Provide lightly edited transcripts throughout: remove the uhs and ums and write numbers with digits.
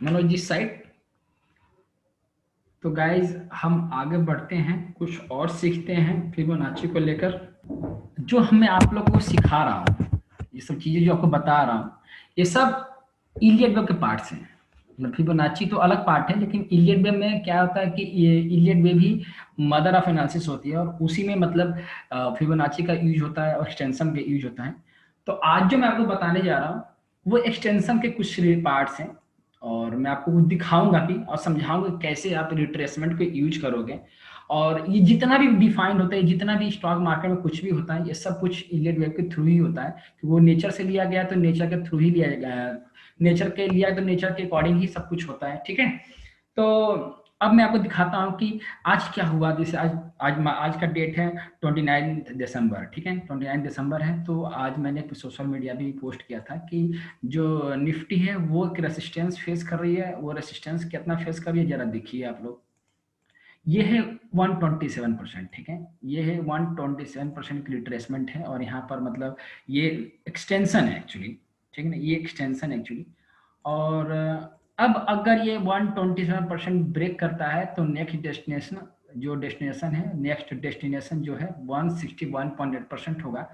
Manoj ji side. तो guys हम आगे बढ़ते हैं, कुछ और सीखते हैं फिबोनाची को लेकर। जो मैं आप लोगों को सिखा रहा हूँ, ये सब चीजें जो आपको बता रहा हूँ, ये सब इलियड वेव के पार्ट्स हैं। मतलब फिबोनाची तो अलग पार्ट है, लेकिन इलियड वेव में क्या होता है कि ये इलियड वेव भी मदर ऑफ एनालिसिस होती है, और उसी में मतलब फिबोनाची का यूज होता है और एक्सटेंशन का यूज होता है। तो आज जो मैं आपको बताने जा रहा हूँ वो एक्सटेंशन के कुछ पार्ट्स हैं, और मैं आपको कुछ दिखाऊंगा भी और समझाऊंगा कैसे आप रिट्रेसमेंट को यूज करोगे। और ये जितना भी डिफाइंड होता है, जितना भी स्टॉक मार्केट में कुछ भी होता है, ये सब कुछ इलियड वेव के थ्रू ही होता है, कि वो नेचर से लिया गया तो नेचर के थ्रू ही लिया गया, नेचर के लिया तो नेचर के अकॉर्डिंग ही सब कुछ होता है। ठीक है। तो अब मैं आपको दिखाता हूँ कि आज क्या हुआ। जैसे आज का डेट है 29 दिसंबर। ठीक है, 29 दिसंबर है। तो आज मैंने सोशल मीडिया भी पोस्ट किया था कि जो निफ्टी है वो एक रेसिस्टेंस फेस कर रही है। वो रेसिस्टेंस कितना फेस कर रही है जरा देखिए आप लोग। ये है 127%। ठीक है, ये है 127% की रिट्रेसमेंट है, और यहाँ पर मतलब ये एक्सटेंशन है एक्चुअली। ठीक है ना, ये एक्सटेंशन है एक्चुअली। और अब अगर ये 127% ब्रेक करता है तो नेक्स्ट डेस्टिनेशन जो है 161.8% होगा।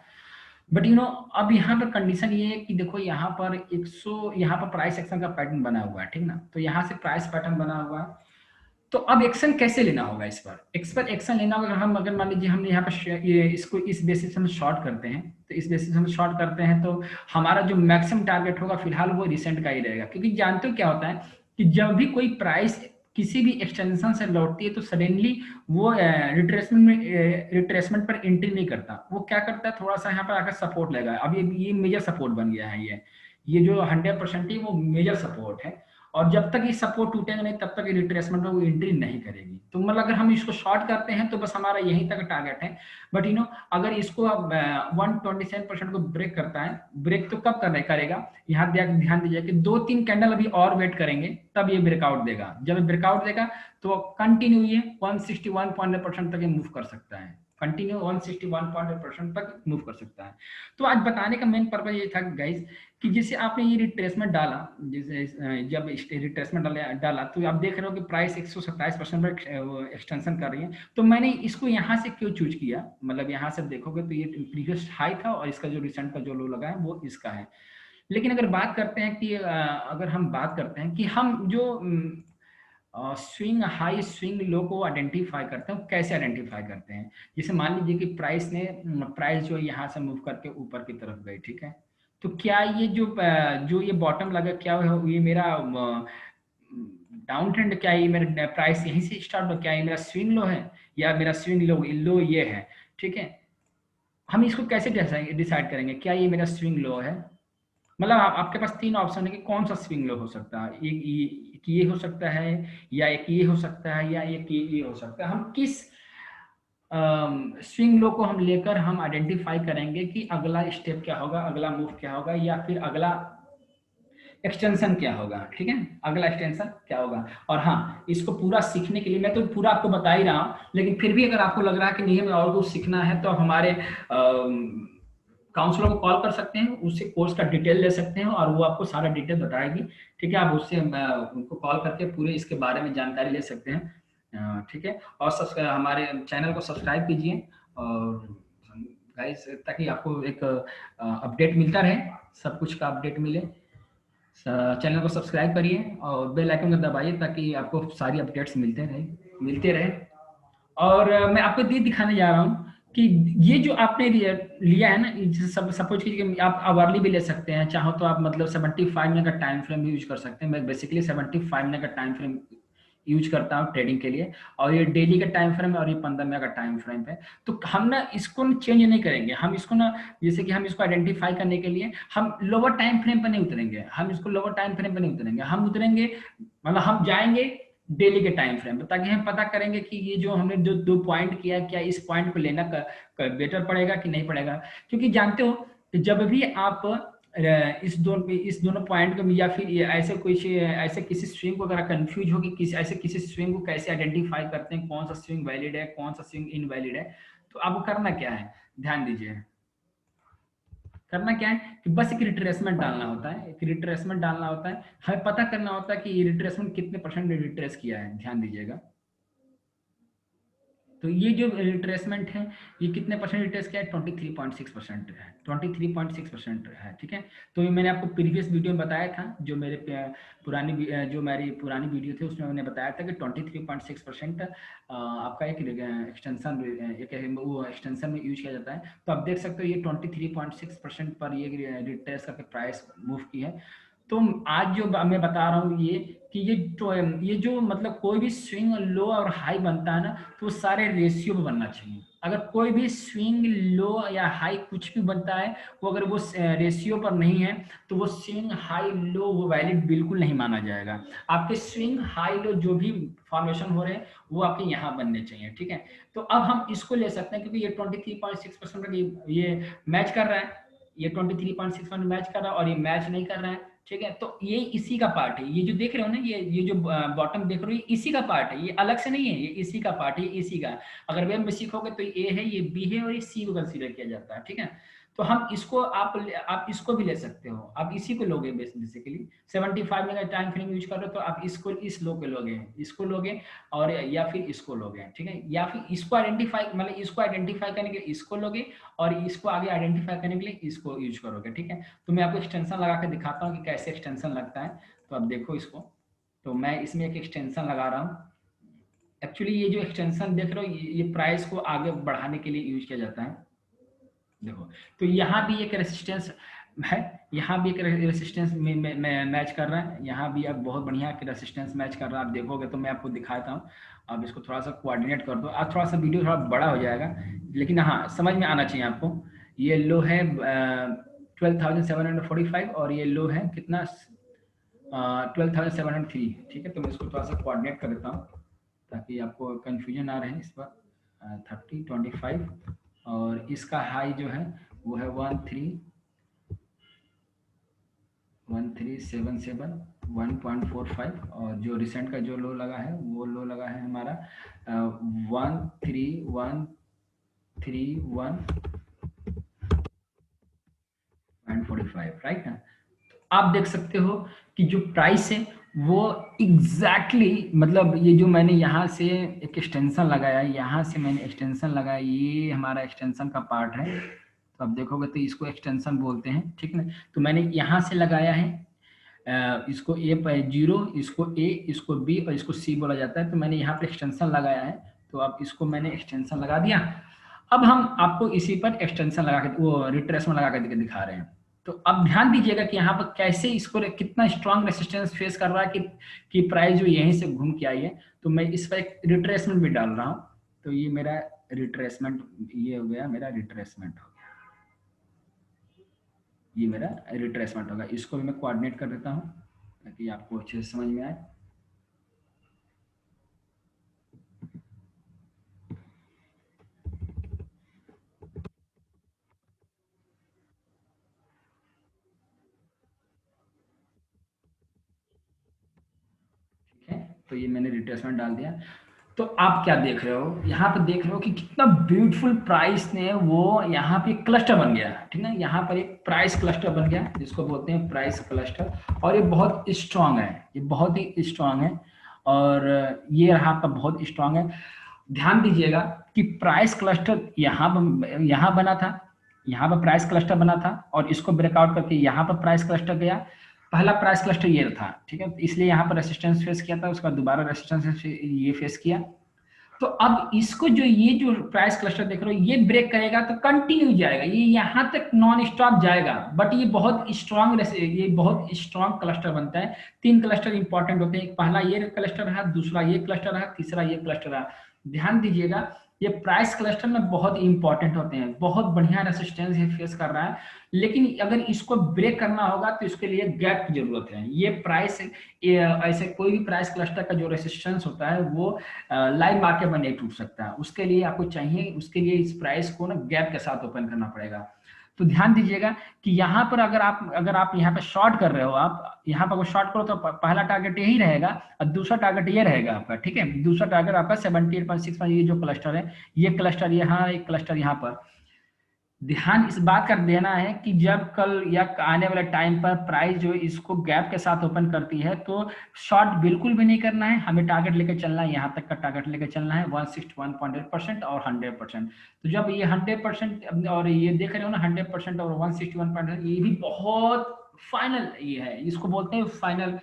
बट अब यहाँ पर कंडीशन ये है कि देखो यहाँ पर 100, यहाँ पर प्राइस एक्शन का पैटर्न बना हुआ है। ठीक ना, तो यहाँ से प्राइस पैटर्न बना हुआ है। तो अब एक्शन कैसे लेना होगा, इस पर एक्शन लेना होगा। अगर मान लीजिए हमने यहाँ पर ये इसको इस बेसिस हम शॉर्ट करते हैं, तो इस बेसिस हम शॉर्ट करते हैं तो हमारा जो मैक्सिमम टारगेट होगा फिलहाल वो रिसेंट का ही रहेगा। क्योंकि जानते हो क्या होता है कि जब भी कोई प्राइस किसी भी एक्सटेंशन से लौटती है तो सडनली वो रिट्रेसमेंट पर एंट्री नहीं करता। वो क्या करता है, थोड़ा सा यहाँ पर आकर सपोर्ट लेगा। अब ये मेजर सपोर्ट बन गया है। ये जो 100% है वो मेजर सपोर्ट है, और जब तक ये सपोर्ट टूटेगा नहीं तब तक ये रिट्रेसमेंट में वो एंट्री नहीं करेगी। तो मतलब अगर हम इसको शॉर्ट करते हैं तो बस हमारा यहीं तक टारगेट है। बट अगर इसको अब 127% को ब्रेक करता है, ब्रेक तो कब करेगा, यहाँ ध्यान दीजिए कि 2-3 कैंडल अभी और वेट करेंगे तब ये ब्रेकआउट देगा। जब ये ब्रेकआउट देगा तो कंटिन्यू ये 161% तक ये मूव कर सकता है, कंटिन्यू 161% तक मूव कर सकता है। तो आज बताने का मेन पर्पज ये था गाइज कि जैसे आपने ये रिट्रेसमेंट डाला, जैसे जब रिट्रेसमेंट डाला तो आप देख रहे हो कि प्राइस 127% पर एक्सटेंशन कर रही है। तो मैंने इसको यहाँ से क्यों चूज किया, मतलब यहाँ से देखोगे तो ये प्रीवियस हाई था और इसका जो रिसेंट का जो लो लगा है वो इसका है। लेकिन अगर बात करते हैं कि अगर हम बात करते हैं कि हम जो स्विंग हाई स्विंग लो को आइडेंटिफाई करते हैं, कैसे आइडेंटिफाई करते हैं। जैसे मान लीजिए कि प्राइस जो यहाँ से मूव करके ऊपर की तरफ गई। ठीक है, तो क्या ये जो ये बॉटम लगा, क्या ये मेरा डाउन ट्रेंड, क्या ये मेरा प्राइस यहीं से स्टार्ट हो, क्या ये मेरा स्विंग लो है, या मेरा स्विंग लो ये है। ठीक है, हम इसको कैसे डिसाइड करेंगे क्या ये मेरा स्विंग लो है। मतलब आपके पास 3 ऑप्शन है कि कौन सा स्विंग लो हो सकता है। एक ये हो सकता है, या एक ये हो सकता है, या एक ये हो सकता है। हम किस स्विंग लो को हम लेकर हम आइडेंटिफाई करेंगे कि अगला स्टेप क्या होगा, अगला मूव क्या होगा, या फिर अगला एक्सटेंशन क्या होगा। ठीक है, अगला एक्सटेंशन क्या होगा। और हाँ, इसको पूरा सीखने के लिए मैं तो पूरा आपको बता ही रहा हूँ, लेकिन फिर भी अगर आपको लग रहा है कि नहीं हमें और कुछ सीखना है तो आप हमारे काउंसलर को कॉल कर सकते हैं, उससे कोर्स का डिटेल ले सकते हैं और वो आपको सारा डिटेल बताएगी। ठीक है, आप उससे उनको कॉल करके पूरे इसके बारे में जानकारी ले सकते हैं। ठीक है, और हमारे चैनल को सब्सक्राइब कीजिए, और गाइस ताकि आपको एक अपडेट मिलता रहे, सब कुछ का अपडेट मिले। चैनल को सब्सक्राइब करिए और बेल आइकन को दबाइए ताकि आपको सारी अपडेट्स मिलते रहे। और मैं आपको ये दिखाने जा रहा हूँ कि ये जो आपने लिया है ना, सब सपोज कीजिए आप आवरली भी ले सकते हैं, चाहो तो आप मतलब 75 मिनट का टाइम फ्रेम यूज कर सकते हैं। मैं बेसिकली 75 मिनट का टाइम फ्रेम यूज करता हूँ ट्रेडिंग के लिए, और ये डेली का टाइम फ्रेम है और ये 15 मिनट का टाइम फ्रेम है। तो हम ना इसको चेंज नहीं करेंगे, हम इसको ना जैसे कि हम इसको आइडेंटिफाई करने के लिए हम लोअर टाइम फ्रेम पर नहीं उतरेंगे, हम इसको लोअर टाइम फ्रेम पर नहीं उतरेंगे, हम उतरेंगे मतलब हम जाएंगे डेली के टाइम फ्रेम, ताकि हम पता करेंगे कि ये जो हमने जो 2 पॉइंट किया, क्या इस पॉइंट को लेना बेटर पड़ेगा कि नहीं पड़ेगा। क्योंकि जानते हो कि जब भी आप इस दोनों पॉइंट को, या फिर ऐसे किसी स्विंग को अगर कंफ्यूज हो कि किसी स्विंग को कैसे आइडेंटिफाई करते हैं, कौन सा स्विंग वैलिड है, कौन सा स्विंग इनवैलिड है, तो आपको करना क्या है, ध्यान दीजिए। करना क्या है कि बस एक रिट्रेसमेंट डालना होता है, एक रिट्रेसमेंट डालना होता है, हमें पता करना होता है कि ये रिट्रेसमेंट कितने परसेंट ने रिट्रेस किया है, ध्यान दीजिएगा। तो ये जो रिट्रेसमेंट है ये कितने परसेंट रिट्रेस किया है, 23.6% है, 23.6% है, ठीक है। तो ये मैंने आपको प्रीवियस वीडियो में बताया था, जो मेरी पुरानी वीडियो थी उसमें मैंने बताया था कि 23.6% आपका एक एक्सटेंशन, एक वो एक्सटेंशन में यूज किया जाता है। तो आप देख सकते हो ये 23.6% पर ये रिट्रेस करके प्राइस मूव की है। तो आज जो मैं बता रहा हूँ ये कि ये जो मतलब कोई भी स्विंग लो और हाई बनता है ना, तो वो सारे रेशियो में बनना चाहिए। अगर कोई भी स्विंग लो या हाई कुछ भी बनता है, वो अगर वो रेशियो पर नहीं है, तो वो स्विंग हाई लो वो वैलिड बिल्कुल नहीं माना जाएगा। आपके स्विंग हाई लो जो भी फॉर्मेशन हो रहे हैं वो आपके यहाँ बनने चाहिए, ठीक है। तो अब हम इसको ले सकते हैं क्योंकि ये 23.6% ये मैच कर रहा है, ये 23.6% मैच कर रहा है और ये मैच नहीं कर रहा है, ठीक है। तो ये इसी का पार्ट है, ये जो देख रहे हो ना, ये जो बॉटम देख रहे हो, ये इसी का पार्ट है, ये अलग से नहीं है, ये इसी का पार्ट है, इसी का। अगर वेब में सीखोगे तो ये है, ये बी है और ये सी को कंसीडर किया जाता है, ठीक है। तो हम इसको आप इसको भी ले सकते हो, आप इसी को लोगे बेसिकली 75 में टाइम फ्रेम यूज कर रहे हो तो आप इसको इस लो के लोगे, इसको लोगे और या फिर इसको लोगे, ठीक है। या फिर इसको आइडेंटिफाई मतलब इसको आइडेंटिफाई करने के लिए इसको लोगे और इसको आगे आइडेंटिफाई करने के लिए इसको यूज करोगे, ठीक है। तो मैं आपको एक्सटेंशन लगा के दिखाता हूँ कि कैसे एक्सटेंशन लगता है। तो आप देखो इसको, तो मैं इसमें एक एक्सटेंशन लगा रहा हूँ। एक्चुअली ये जो एक्सटेंशन देख रहे हो ये प्राइस को आगे बढ़ाने के लिए यूज किया जाता है। देखो, तो यहाँ भी एक रेसिस्टेंस है, यहाँ भी एक रेसिस्टेंस मैच कर रहा है, यहाँ भी अब बहुत बढ़िया रेसिस्टेंस मैच कर रहा है। आप देखोगे तो मैं आपको दिखाता हूँ। अब इसको थोड़ा सा कोऑर्डिनेट कर दो, अब थोड़ा सा वीडियो थोड़ा बड़ा हो जाएगा, लेकिन हाँ समझ में आना चाहिए आपको। ये लो है 12,745 और ये लो है कितना 12,703, ठीक है। तो मैं इसको थोड़ा सा कोऑर्डिनेट कर देता हूँ ताकि आपको कंफ्यूजन ना रहे इस पर। 30.25 और इसका हाई जो है वो है 1377 1.45 और जो रिसेंट का जो लो लगा है वो लो लगा है हमारा 13,131.45, राइट ना। आप देख सकते हो कि जो प्राइस है वो एग्जैक्टली मतलब ये जो मैंने यहाँ से एक एक्सटेंशन लगाया, यहाँ से मैंने एक्सटेंशन लगाया, ये हमारा एक्सटेंशन का पार्ट है। तो आप देखोगे तो इसको एक्सटेंशन बोलते हैं, ठीक ना। तो मैंने यहाँ से लगाया है इसको ए पर 0, इसको ए, इसको बी और इसको सी बोला जाता है। तो मैंने यहाँ पे एक्सटेंशन लगाया है, तो अब इसको मैंने एक्सटेंशन लगा दिया। अब हम आपको इसी पर एक्सटेंशन लगा के वो रिट्रेसमेंट लगा के दिखा रहे हैं। तो अब ध्यान दीजिएगा कि यहाँ पर कैसे इसको कितना स्ट्रॉन्ग रेसिस्टेंस फेस कर रहा है कि प्राइस जो यहीं से घूम के आई है। तो मैं इस पर एक रिट्रेसमेंट भी डाल रहा हूँ। तो ये मेरा रिट्रेसमेंट, ये हो गया मेरा रिट्रेसमेंट हो गया, ये मेरा रिट्रेसमेंट होगा। इसको भी मैं कोऑर्डिनेट कर देता हूँ ताकि आपको अच्छे से समझ में आए। ठीक है, तो ये मैंने रिट्रेसमेंट डाल दिया। तो आप क्या देख रहे हो, यहाँ पे देख रहे हो कि कितना ब्यूटीफुल प्राइस ने वो यहाँ पे क्लस्टर बन गया, ठीक है। यहाँ पर एक प्राइस क्लस्टर बन गया जिसको बोलते हैं प्राइस क्लस्टर, और ये बहुत स्ट्रांग है, ये बहुत ही स्ट्रांग है और ये यहाँ पर बहुत स्ट्रांग है। ध्यान दीजिएगा कि प्राइस क्लस्टर यहाँ बना था, यहाँ पर प्राइस क्लस्टर बना था और इसको ब्रेकआउट करके यहाँ पर प्राइस क्लस्टर गया। पहला प्राइस क्लस्टर ये था, ठीक है, इसलिए यहाँ पर रेसिस्टेंस फेस किया था, उसका दोबारा रेसिस्टेंस ये फेस किया। तो अब इसको जो ये जो प्राइस क्लस्टर देख रहे हो ये ब्रेक करेगा तो कंटिन्यू जाएगा, ये यहाँ तक नॉन स्टॉप जाएगा। बट ये बहुत स्ट्रांग क्लस्टर बनता है। 3 क्लस्टर इंपॉर्टेंट होते हैं, एक पहला ये क्लस्टर रहा, दूसरा ये क्लस्टर रहा, तीसरा ये क्लस्टर रहा। ध्यान दीजिएगा ये प्राइस क्लस्टर में बहुत इंपॉर्टेंट होते हैं, बहुत बढ़िया रेसिस्टेंस ये फेस कर रहा है। लेकिन अगर इसको ब्रेक करना होगा तो इसके लिए गैप की जरूरत है। ये प्राइस ऐसे कोई भी प्राइस क्लस्टर का जो रेसिस्टेंस होता है वो लाइव मार्केट में नहीं टूट सकता है, उसके लिए आपको चाहिए, उसके लिए इस प्राइस को ना गैप के साथ ओपन करना पड़ेगा। तो ध्यान दीजिएगा कि यहाँ पर अगर आप यहाँ पे शॉर्ट कर रहे हो, आप यहाँ पर शॉर्ट करो तो पहला टारगेट यही रहेगा और दूसरा टारगेट ये रहेगा आपका, ठीक है। दूसरा टारगेट आपका 78.6 ये जो क्लस्टर है, ये क्लस्टर यहाँ, एक क्लस्टर यहाँ पर, ध्यान इस बात का देना है कि जब कल या आने वाले टाइम पर प्राइस जो इसको गैप के साथ ओपन करती है तो शॉर्ट बिल्कुल भी नहीं करना है, हमें टारगेट लेकर चलना है, यहाँ तक का टारगेट लेकर चलना है 161.8% और 100%। तो जब ये 100% और ये देख रहे हो ना 100% और 161%, ये भी बहुत फाइनल ये है, इसको बोलते हैं फाइनल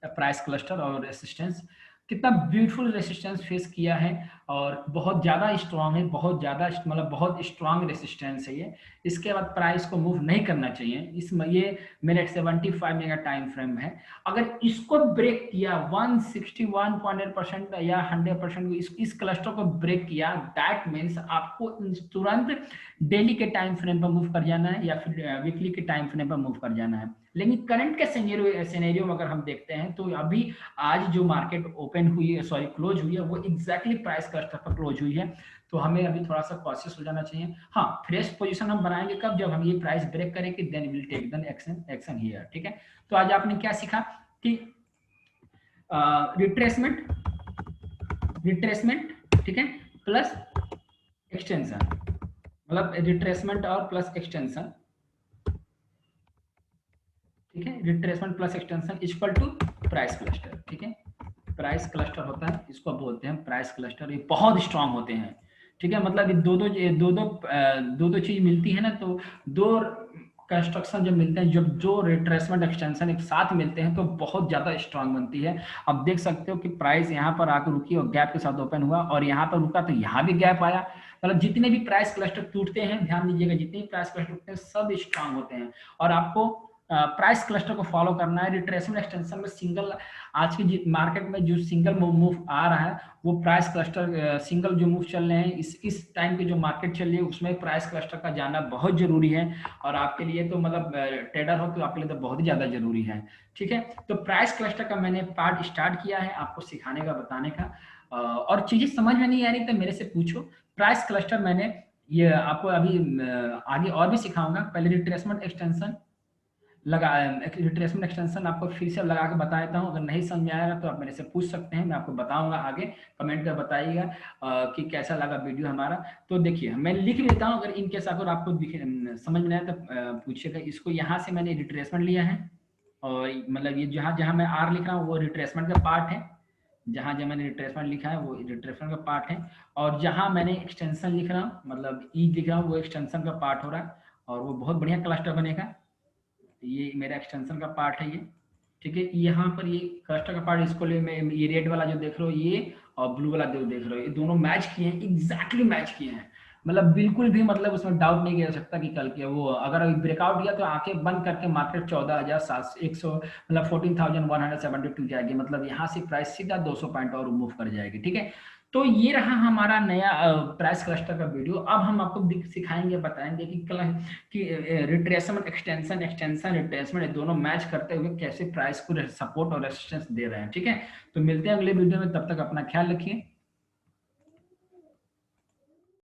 प्राइस क्लस्टर और रेसिस्टेंस। कितना ब्यूटीफुल रेसिस्टेंस फेस किया है और बहुत ज़्यादा स्ट्रांग है, बहुत ज़्यादा मतलब बहुत स्ट्रांग रेसिस्टेंस है ये। इसके बाद प्राइस को मूव नहीं करना चाहिए, इसमें ये मेरे 75 का टाइम फ्रेम है। अगर इसको ब्रेक किया 161.8% या 100% इस क्लस्टर को ब्रेक किया, दैट मीन्स आपको तुरंत डेली के टाइम फ्रेम पर मूव कर जाना है या फिर वीकली के टाइम फ्रेम पर मूव कर जाना है। लेकिन करंट के सिनेरियो में अगर हम देखते हैं तो अभी आज जो मार्केट ओपन हुई है, सॉरी क्लोज हुई है, वो एग्जैक्टली प्राइस क्लस्टर पर क्लोज हुई है। तो हमें अभी थोड़ा सा कॉशियस हो जाना चाहिए। हाँ, फ्रेश पोजीशन हम बनाएंगे कब, जब हम ये प्राइस ब्रेक करेंगे, then will take then action here. ठीक है, तो आज आपने क्या सीखा कि रिट्रेसमेंट, ठीक है, प्लस एक्सटेंशन, मतलब रिट्रेसमेंट और प्लस एक्सटेंशन, ठीक है, retracement plus extension equal to price cluster. ठीक है, प्राइस क्लस्टर होता है, इसको बोलते हैं प्राइस क्लस्टर। ये बहुत स्ट्रांग होते हैं, ठीक है, मतलब दो चीज मिलती है ना, तो दो कंस्ट्रक्शन जब मिलते हैं, जब जो रिट्रेसमेंट एक्सटेंशन एक साथ मिलते हैं तो बहुत ज्यादा स्ट्रांग बनती है। अब देख सकते हो कि प्राइस यहाँ पर आकर रुकी और गैप के साथ ओपन हुआ, और यहाँ पर रुका तो यहाँ भी गैप आया। मतलब जितने भी प्राइस क्लस्टर टूटते हैं, ध्यान दीजिएगा, जितने भी प्राइस क्लस्टर टूटते हैं सब स्ट्रांग होते हैं। और आपको प्राइस क्लस्टर को फॉलो करना है। रिट्रेसमेंट एक्सटेंशन में सिंगल, आज की मार्केट में जो सिंगल मूव आ रहा है वो प्राइस क्लस्टर, सिंगल जो मूव चल रहे हैं इस टाइम की जो मार्केट चल रही है उसमें प्राइस क्लस्टर का जाना बहुत जरूरी है। और आपके लिए तो मतलब ट्रेडर हो तो आपके लिए तो बहुत ही ज्यादा जरूरी है। ठीक है, तो प्राइस क्लस्टर का मैंने पार्ट स्टार्ट किया है आपको सिखाने का, बताने का। और चीजें समझ में नहीं आ रही तो मेरे से पूछो। प्राइस क्लस्टर मैंने ये आपको अभी आगे और भी सिखाऊंगा। पहले रिट्रेसमेंट एक्सटेंशन लगा, रिट्रेसमेंट एक्सटेंशन आपको फिर से लगा के बता देता हूँ। अगर नहीं समझ में आएगा तो आप मेरे से पूछ सकते हैं, मैं आपको बताऊंगा आगे। कमेंट कर बताइएगा कि कैसा लगा वीडियो हमारा। तो देखिए मैं लिख लेता हूँ, अगर इन केस अगर आपको समझ में आए तो पूछिएगा। इसको यहाँ से मैंने रिट्रेसमेंट लिया है, और मतलब ये जहाँ जहाँ मैं आर लिख रहा हूँ वो रिट्रेसमेंट का पार्ट है, जहाँ जहाँ मैंने रिट्रेसमेंट लिखा है वो रिट्रेसमेंट का पार्ट है। और जहाँ मैंने एक्सटेंशन लिख रहा हूँ, मतलब ई लिख रहा हूँ, वो एक्सटेंशन का पार्ट हो रहा है। और वो बहुत बढ़िया क्लस्टर बनेगा। ये मेरा एक्सटेंशन का पार्ट है ये। ठीक है, यहाँ पर ये क्लस्टर का पार्ट, इसको ले मैं ये रेड वाला जो देख रहे हो ये, और ब्लू वाला जो देख रहे हो, ये दोनों मैच किए हैं, एग्जैक्टली मैच किए हैं। मतलब बिल्कुल भी मतलब उसमें डाउट नहीं किया जा सकता कि कल के वो अगर ब्रेकआउट दिया तो आंखें बंद करके मार्केट 14,700 मतलब 14,172 जाएगी। मतलब यहाँ से प्राइस सीधा 200 पॉइंट और मूव कर जाएगी। ठीक है, तो ये रहा हमारा नया प्राइस क्लस्टर का वीडियो। अब हम आपको सिखाएंगे, बताएंगे कि रिट्रेसमेंट एक्सटेंशन, रिट्रेसमेंट, ये दोनों मैच करते हुए कैसे प्राइस को सपोर्ट और रेजिस्टेंस दे रहे हैं। ठीक है, तो मिलते हैं अगले वीडियो में, तब तक अपना ख्याल रखिए।